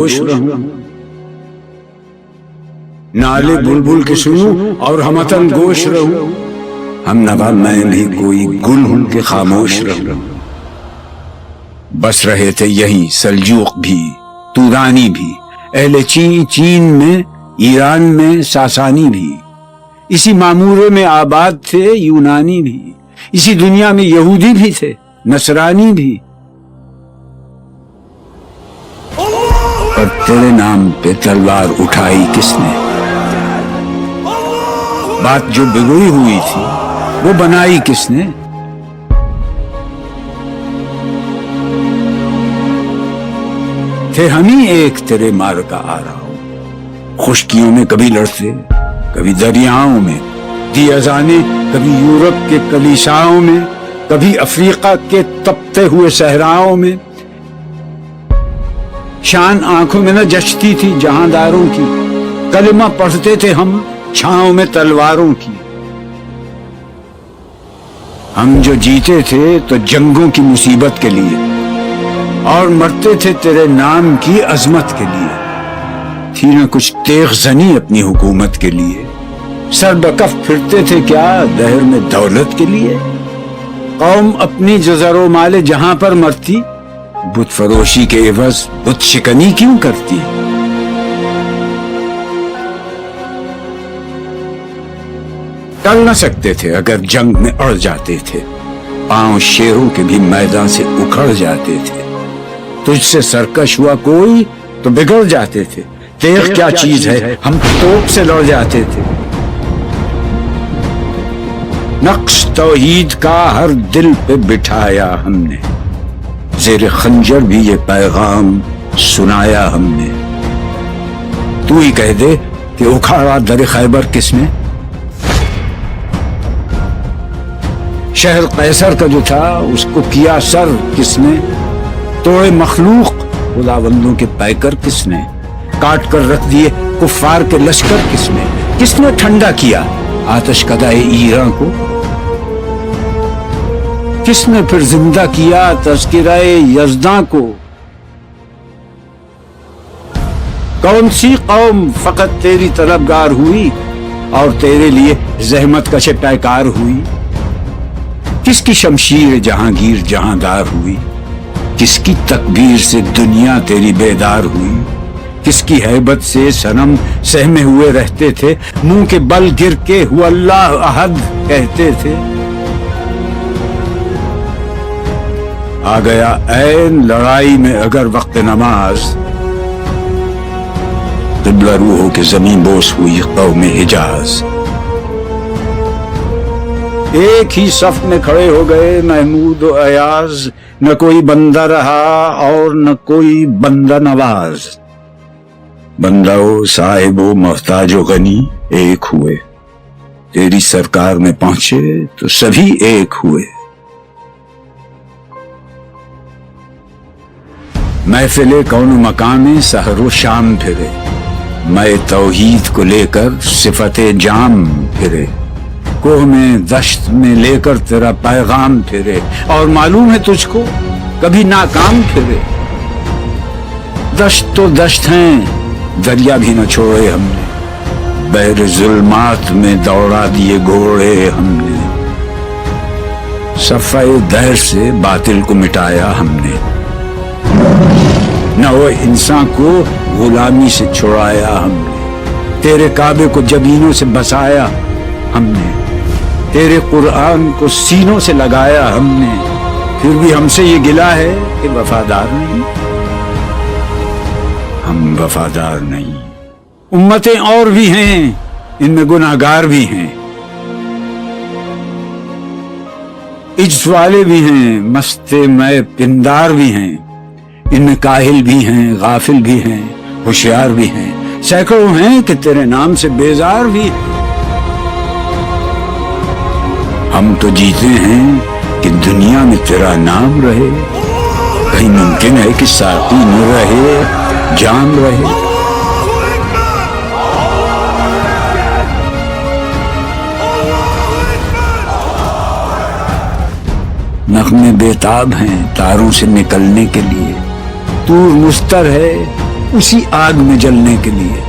خوش رہوں، نالے بلبل کے سنوں اور ہمتن گوش رہوں، ہم نوا میں بھی کوئی گل ہوں کہ خاموش رہوں۔ بس رہے تھے یہیں سلجوق بھی، تورانی بھی، اہل چین میں، ایران میں ساسانی بھی، اسی معمورے میں آباد تھے یونانی بھی، اسی دنیا میں یہودی بھی تھے نصرانی بھی۔ پر تیرے نام پہ تلوار اٹھائی کس نے؟ بات جو بگڑی ہوئی تھی وہ بنائی کس نے؟ تھے ہم ہی ایک تیرے مار کا آ رہا ہوں، خشکیوں میں کبھی لڑتے کبھی دریاؤں میں، دی اذانیں کبھی یورپ کے کلیساؤں میں، کبھی افریقہ کے تپتے ہوئے صحراؤں میں۔ شان آنکھوں میں نہ جچتی تھی جہانداروں کی، کلمہ پڑھتے تھے ہم چھاؤں میں تلواروں کی۔ ہم جو جیتے تھے تو جنگوں کی مصیبت کے لیے، اور مرتے تھے تیرے نام کی عظمت کے لیے۔ تھی نہ کچھ تیغ زنی اپنی حکومت کے لیے، سر بکف پھرتے تھے کیا دہر میں دولت کے لیے۔ قوم اپنی جو زر و مال جہاں پر مرتی، بت فروشی کے عوض بت شکنی کیوں کرتی؟ ٹل نہ سکتے تھے اگر جنگ میں اڑ جاتے تھے، پاؤں شیروں کے بھی میدان سے اکھڑ جاتے تھے۔ تجھ سے سرکش ہوا کوئی تو بگڑ جاتے تھے، تیغ کیا چیز ہے ہم توپ سے لڑ جاتے تھے۔ نقش توحید کا ہر دل پہ بٹھایا ہم نے، زیر خنجر بھی یہ پیغام سنایا ہم نے۔ تو ہی کہہ دے کہ اکھاڑا در خیبر کس نے؟ شہر قیصر کا جو تھا اس کو کیا سر کس نے؟ توڑے مخلوق خداوندوں کے پیکر کس نے؟ کاٹ کر رکھ دیے کفار کے لشکر کس نے؟ کس نے ٹھنڈا کیا آتش کدائے ایران کو؟ کس نے پھر زندہ کیا تذکرہ یزداں کو؟ کون سی قوم فقط تیری طلبگار ہوئی اور تیرے لیے زحمت کش پیکار ہوئی؟ کس کی شمشیر جہانگیر جہاندار ہوئی؟ کس کی تکبیر سے دنیا تیری بیدار ہوئی؟ کس کی ہیبت سے صنم سہمے ہوئے رہتے تھے، منہ کے بل گر کے ہوا اللہ احد کہتے تھے؟ آ گیا عین لڑائی میں اگر وقت نماز، قبلہ روحوں کے زمین بوس ہوئی قوم حجاز۔ ایک ہی صف میں کھڑے ہو گئے محمود و ایاز، نہ کوئی بندہ رہا اور نہ کوئی بندہ نواز۔ بندہ و صاحب و محتاج و غنی ایک ہوئے، تیری سرکار میں پہنچے تو سبھی ایک ہوئے۔ محفل کون و مقام میں سحر و شام پھرے، میں توحید کو لے کر صفت جام پھرے۔ کوہ میں دشت میں لے کر تیرا پیغام پھرے، اور معلوم ہے تجھ کو کبھی ناکام پھرے۔ دشت تو دشت ہیں دریا بھی نہ چھوڑے ہم نے، بحر ظلمات میں دوڑا دیے گھوڑے ہم نے۔ صفحہ دہر سے باطل کو مٹایا ہم نے، نہ وہ انسان کو غلامی سے چھڑایا ہم نے۔ تیرے کعبے کو جبینوں سے بسایا ہم نے، تیرے قرآن کو سینوں سے لگایا ہم نے۔ پھر بھی ہم سے یہ گلہ ہے کہ وفادار نہیں، ہم وفادار نہیں۔ امتیں اور بھی ہیں ان میں گناہگار بھی ہیں، عجز والے بھی ہیں مست میں پندار بھی ہیں، ان میں کاہل بھی ہیں غافل بھی ہیں ہوشیار بھی ہیں، سینکڑوں ہیں کہ تیرے نام سے بیزار بھی ہیں۔ ہم تو جیتے ہیں کہ دنیا میں تیرا نام رہے، کہیں ممکن ہے کہ ساقی نہ رہے جام رہے۔ نغمے بے تاب ہیں تاروں سے نکلنے کے لیے، طور مستر ہے اسی آگ میں جلنے کے لیے.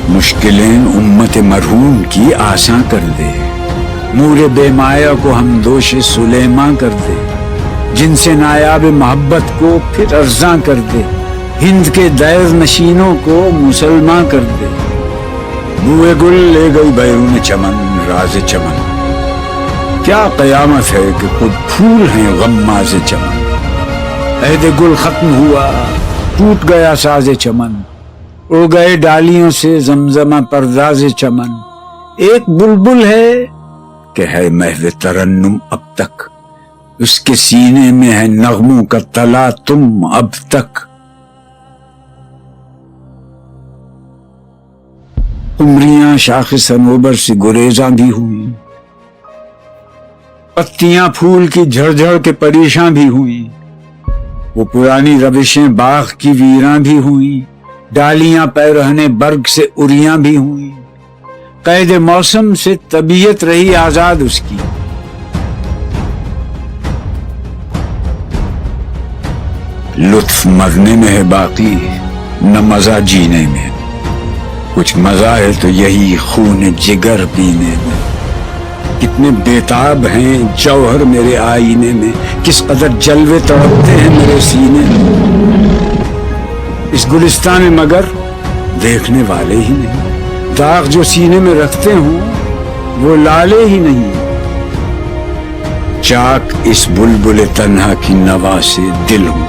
مشکلیں امت مرحوم کی آساں کر دے، نور بے مایا کو ہم دوش سلیماں کر دے، جن سے نایاب محبت کو پھر ارزاں کر دے، ہند کے دیر نشینوں کو مسلمان کر دے. بوئے گل لے گئی بیرون چمن راز چمن، کیا قیامت ہے کہ خود پھول ہیں غماز چمن. عہد گل ختم ہوا، ٹوٹ گیا ساز چمن، اڑ گئے ڈالیوں سے زمزمہ پرداز چمن. ایک بلبل ہے کہ ہے محو ترنم اب تک، اس کے سینے میں ہے نغموں کا تلا تم اب تک. عمریاں شاخ صنوبر سے گریزاں بھی ہوئیں، پتیاں پھول کی جھڑ جھڑ کے پریشاں بھی ہوئیں. وہ پرانی روشیں باغ کی ویراں بھی ہوئیں، ڈالیاں پیرہنے برگ سے اریاں بھی ہوئیں. قید موسم سے طبیعت رہی آزاد اس کی. لطف مرنے میں ہے باقی، نہ مزہ جینے میں. کچھ مزہ ہے تو یہی خون جگر پینے میں. کتنے بیتاب ہیں جوہر میرے آئینے میں، کس قدر جلوے تڑپتے ہیں میرے سینے میں. اس گلستان میں مگر دیکھنے والے ہی نہیں، داغ جو سینے میں رکھتے ہوں وہ لالے ہی نہیں. چاک اس بلبل تنہا کی نوا سے دل ہوں،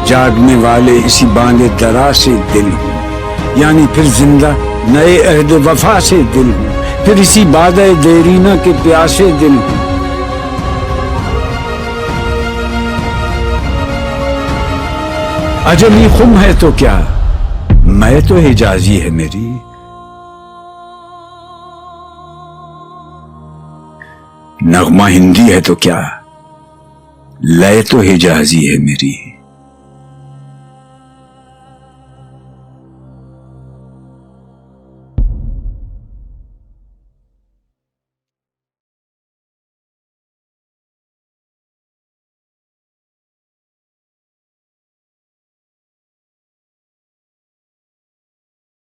جاگنے والے اسی بانگ درا سے دل ہوں. یعنی پھر زندہ نئے عہد وفا سے دل ہوں، پھر اسی بادہ دیرینہ کے پیاسے دل ہوں. عجمی خم ہے تو کیا، میں تو حجازی ہے میری. نغمہ ہندی ہے تو کیا، لے تو حجازی ہے میری.